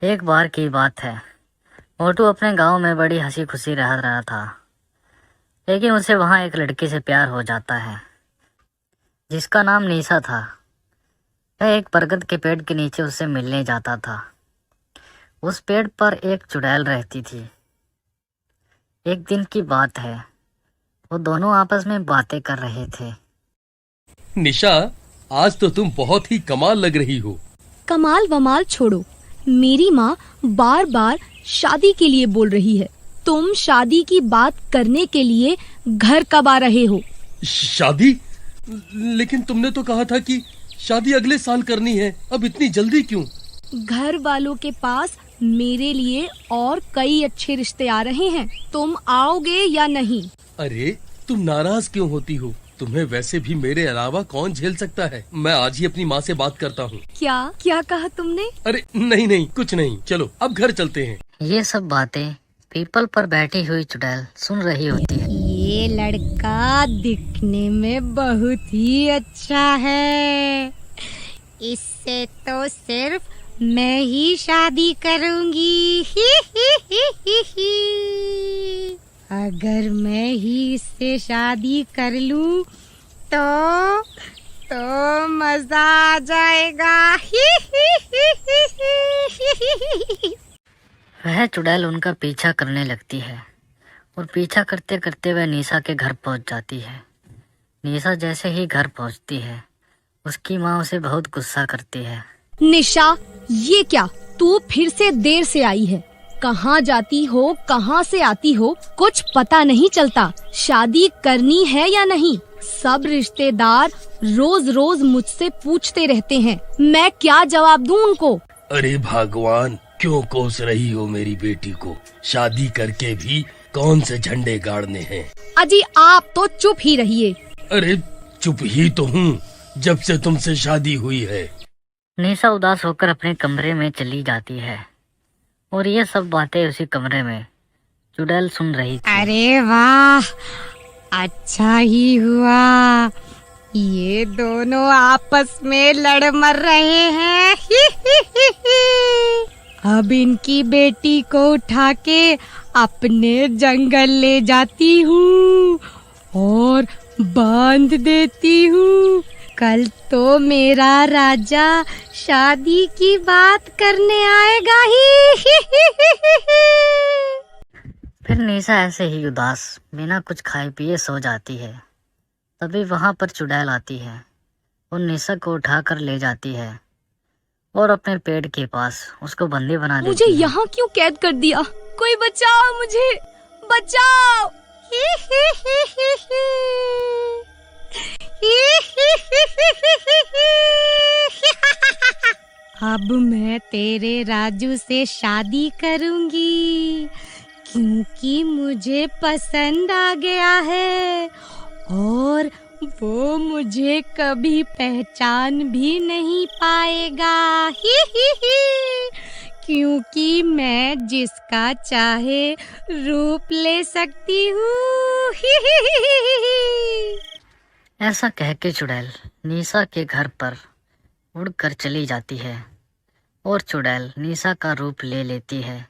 एक बार की बात है। मोटू अपने गांव में बड़ी हंसी खुशी रह रहा था, लेकिन उसे वहां एक लड़की से प्यार हो जाता है जिसका नाम निशा था। वह एक बरगद के पेड़ के नीचे उससे मिलने जाता था। उस पेड़ पर एक चुड़ैल रहती थी। एक दिन की बात है, वो दोनों आपस में बातें कर रहे थे। निशा, आज तो तुम बहुत ही कमाल लग रही हो। कमाल वमाल छोड़ो। मेरी माँ बार बार शादी के लिए बोल रही है। तुम शादी की बात करने के लिए घर कब आ रहे हो? शादी? लेकिन तुमने तो कहा था कि शादी अगले साल करनी है। अब इतनी जल्दी क्यों? घर वालों के पास मेरे लिए और कई अच्छे रिश्ते आ रहे हैं। तुम आओगे या नहीं? अरे, तुम नाराज क्यों होती हो? तुम्हें वैसे भी मेरे अलावा कौन झेल सकता है। मैं आज ही अपनी माँ से बात करता हूँ। क्या क्या कहा तुमने? अरे नहीं नहीं, कुछ नहीं। चलो अब घर चलते हैं। ये सब बातें पीपल पर बैठी हुई चुड़ैल सुन रही होती है। ये लड़का दिखने में बहुत ही अच्छा है। इससे तो सिर्फ मैं ही शादी करूंगी। अगर मैं ही इससे शादी कर लूं तो मजा आ जाएगा। वह चुड़ैल उनका पीछा करने लगती है और पीछा करते करते वह निशा के घर पहुंच जाती है। निशा जैसे ही घर पहुंचती है, उसकी माँ उसे बहुत गुस्सा करती है। निशा, ये क्या? तू फिर से देर से आई है। कहाँ जाती हो, कहाँ से आती हो, कुछ पता नहीं चलता। शादी करनी है या नहीं? सब रिश्तेदार रोज रोज मुझसे पूछते रहते हैं। मैं क्या जवाब दूं उनको? अरे भगवान, क्यों कोस रही हो मेरी बेटी को? शादी करके भी कौन से झंडे गाड़ने हैं? अजी आप तो चुप ही रहिए। अरे चुप ही तो हूँ, जब से तुमसे शादी हुई है। निशा उदास होकर अपने कमरे में चली जाती है और ये सब बातें उसी कमरे में चुड़ैल सुन रही थी। अरे वाह, अच्छा ही हुआ। ये दोनों आपस में लड़ मर रहे हैं। अब इनकी बेटी को उठा के अपने जंगल ले जाती हूँ और बांध देती हूँ। कल तो मेरा राजा शादी की बात करने आएगा ही। फिर निशा ऐसे ही उदास बिना कुछ खाए पिए सो जाती है। तभी वहां पर चुड़ैल आती है और निशा को उठाकर ले जाती है और अपने पेड़ के पास उसको बंदी बना लेती मुझे है। यहाँ क्यों कैद कर दिया? कोई बचाओ मुझे, बचाओ। अब मैं तेरे राजू से शादी करूंगी क्योंकि मुझे पसंद आ गया है और वो मुझे कभी पहचान भी नहीं पाएगा। क्योंकि मैं जिसका चाहे रूप ले सकती हूँ। ऐसा कह के चुड़ैल निशा के घर पर उड़कर चली जाती है और चुड़ैल निशा का रूप ले लेती है।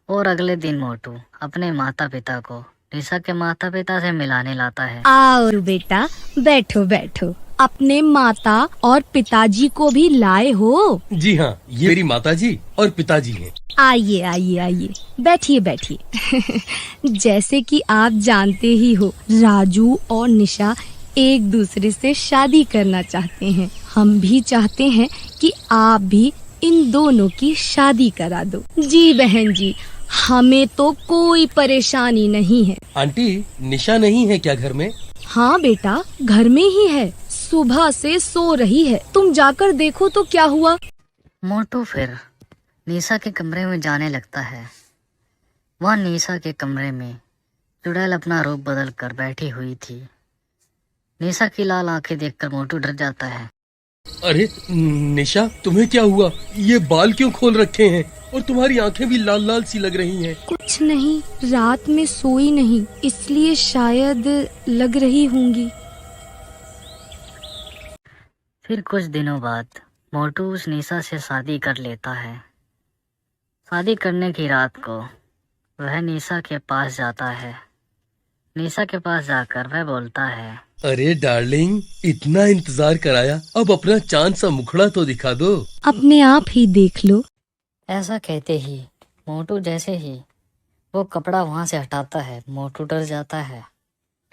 और अगले दिन मोटू अपने माता पिता को निशा के माता पिता से मिलाने लाता है। आओ बेटा, बैठो बैठो। अपने माता और पिताजी को भी लाए हो? जी हाँ, ये मेरी माताजी और पिताजी हैं। आइए आइए आइए, बैठिए बैठिए। जैसे कि आप जानते ही हो, राजू और निशा एक दूसरे से शादी करना चाहते हैं। हम भी चाहते हैं कि आप भी इन दोनों की शादी करा दो। जी बहन जी, हमें तो कोई परेशानी नहीं है। आंटी, निशा नहीं है क्या घर में? हाँ बेटा, घर में ही है। सुबह से सो रही है। तुम जाकर देखो तो क्या हुआ। मोटू फिर निशा के कमरे में जाने लगता है। वहाँ निशा के कमरे में चुड़ैल अपना रूप बदल कर बैठी हुई थी। निशा की लाल आंखें देखकर मोटू डर जाता है। अरे निशा, तुम्हें क्या हुआ? ये बाल क्यों खोल रखे हैं और तुम्हारी आंखें भी लाल लाल सी लग रही हैं। कुछ नहीं, रात में सोई नहीं, इसलिए शायद लग रही होंगी। फिर कुछ दिनों बाद मोटू उस निशा से शादी कर लेता है शादी करने की रात को वह निशा के पास जाता है। निशा के पास जाकर वह बोलता है, अरे डार्लिंग, इतना इंतजार कराया, अब अपना चांद सा मुखड़ा तो दिखा दो। अपने आप ही देख लो। ऐसा कहते ही मोटू जैसे ही वो कपड़ा वहां से हटाता है, मोटू डर जाता है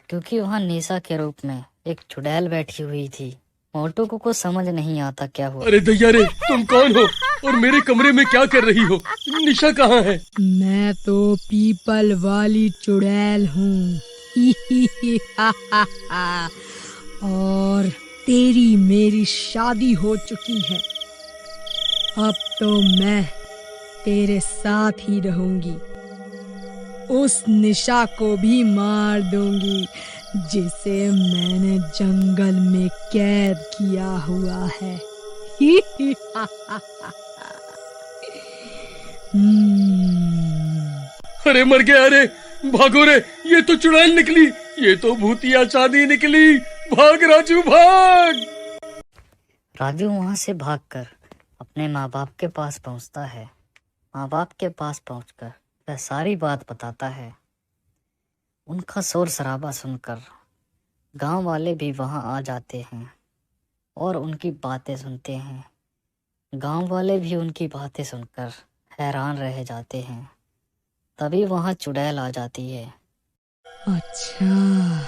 क्योंकि वहां निशा के रूप में एक चुड़ैल बैठी हुई थी। मोटू को कुछ समझ नहीं आता क्या हुआ। अरे दैया रे, तुम कौन हो और मेरे कमरे में क्या कर रही हो? निशा कहाँ है? मैं तो पीपल वाली चुड़ैल हूँ। और तेरी मेरी शादी हो चुकी है। अब तो मैं तेरे साथ ही रहूंगी। उस निशा को भी मार दूंगी जिसे मैंने जंगल में कैद किया हुआ है। अरे मर गया रे, भागो रे, ये तो चुड़ैल निकली, ये तो भूतिया चांदी निकली। भाग राजू भाग। राजू वहां से भागकर अपने माँ बाप के पास पहुंचता है। माँ बाप के पास पहुंचकर वह सारी बात बताता है। उनका शोर शराबा सुनकर गांव वाले भी वहां आ जाते हैं और उनकी बातें सुनते हैं। गांव वाले भी उनकी बातें सुनकर हैरान रह जाते हैं। तभी वहां चुड़ैल आ जाती है। अच्छा,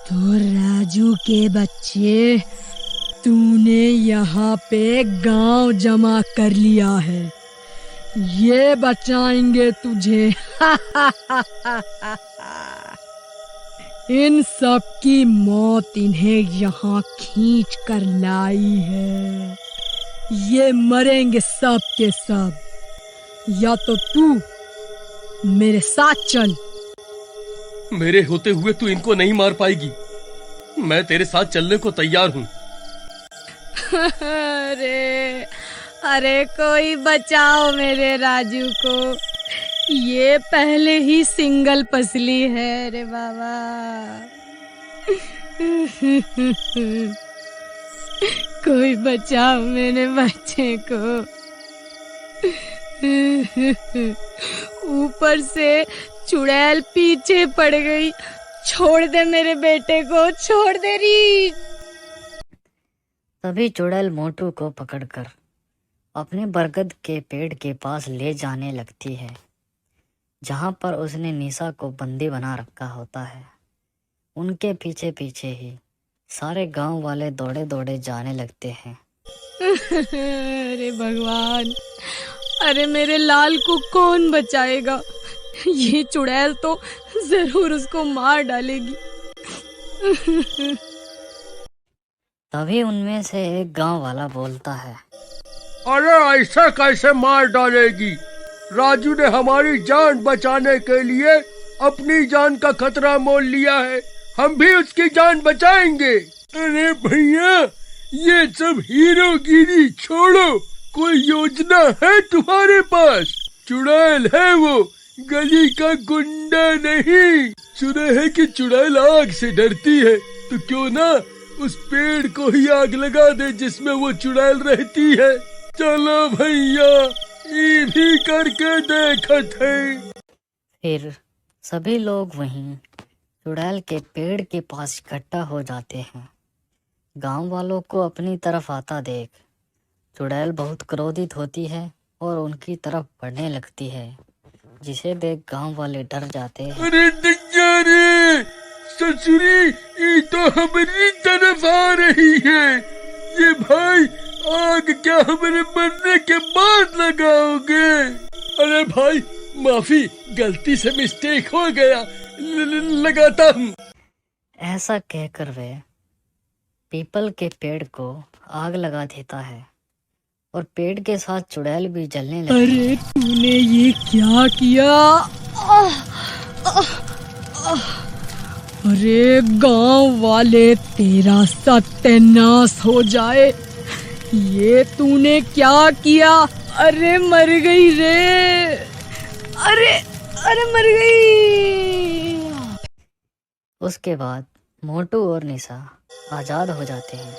तो राजू के बच्चे, तूने यहाँ पे गांव जमा कर लिया है। ये बचाएंगे तुझे। इन सब की मौत इन्हें यहाँ खींच कर लाई है। ये मरेंगे सब के सब। या तो तू मेरे साथ चल। मेरे होते हुए तू इनको नहीं मार पाएगी। मैं तेरे साथ चलने को तैयार हूँ। अरे अरे, कोई बचाओ मेरे राजू को। ये पहले ही सिंगल पसली है रे बाबा। कोई बचाओ मेरे बच्चे को। ऊपर से चुड़ैल पीछे पड़ गई। छोड़ दे मेरे बेटे को, छोड़ दे री। तभी चुड़ैल मोटू को पकड़कर अपने बरगद के पेड़ के पास ले जाने लगती है, जहां पर उसने निशा को बंदी बना रखा होता है। उनके पीछे पीछे ही सारे गांव वाले दौड़े दौड़े जाने लगते हैं। अरे भगवान, अरे मेरे लाल को कौन बचाएगा? ये चुड़ैल तो जरूर उसको मार डालेगी। तभी उनमें से एक गांव वाला बोलता है, अरे ऐसा कैसे मार डालेगी? राजू ने हमारी जान बचाने के लिए अपनी जान का खतरा मोल लिया है। हम भी उसकी जान बचाएंगे। अरे भैया, ये सब हीरोगिरी छोड़ो। कोई योजना है तुम्हारे पास? चुड़ैल है वो, गली का गुंडा नहीं। सुना है कि चुड़ैल आग से डरती है, तो क्यों ना उस पेड़ को ही आग लगा दे जिसमें वो चुड़ैल रहती है। चलो भैया, ये भी करके देखत है। फिर सभी लोग वहीं चुड़ैल के पेड़ के पास इकट्ठा हो जाते हैं। गांव वालों को अपनी तरफ आता देख चुड़ैल बहुत क्रोधित होती है और उनकी तरफ बढ़ने लगती है, जिसे देख गांव वाले डर जाते हैं। अरे दैया रे, ससुरी, ये तो हमारी तरफ आ रही है। ये भाई, आग क्या हमारे मरने के बाद लगाओगे? अरे भाई, माफी, गलती से मिस्टेक हो गया, लगाता हूँ। ऐसा कहकर वे पीपल के पेड़ को आग लगा देता है और पेड़ के साथ चुड़ैल भी जलने लगती है। अरे तूने ये क्या किया? अरे गांव वाले, तेरा सत्यानाश हो जाए। ये तूने क्या किया? अरे मर गई रे। अरे अरे मर गई। उसके बाद मोटू और निशा आजाद हो जाते हैं।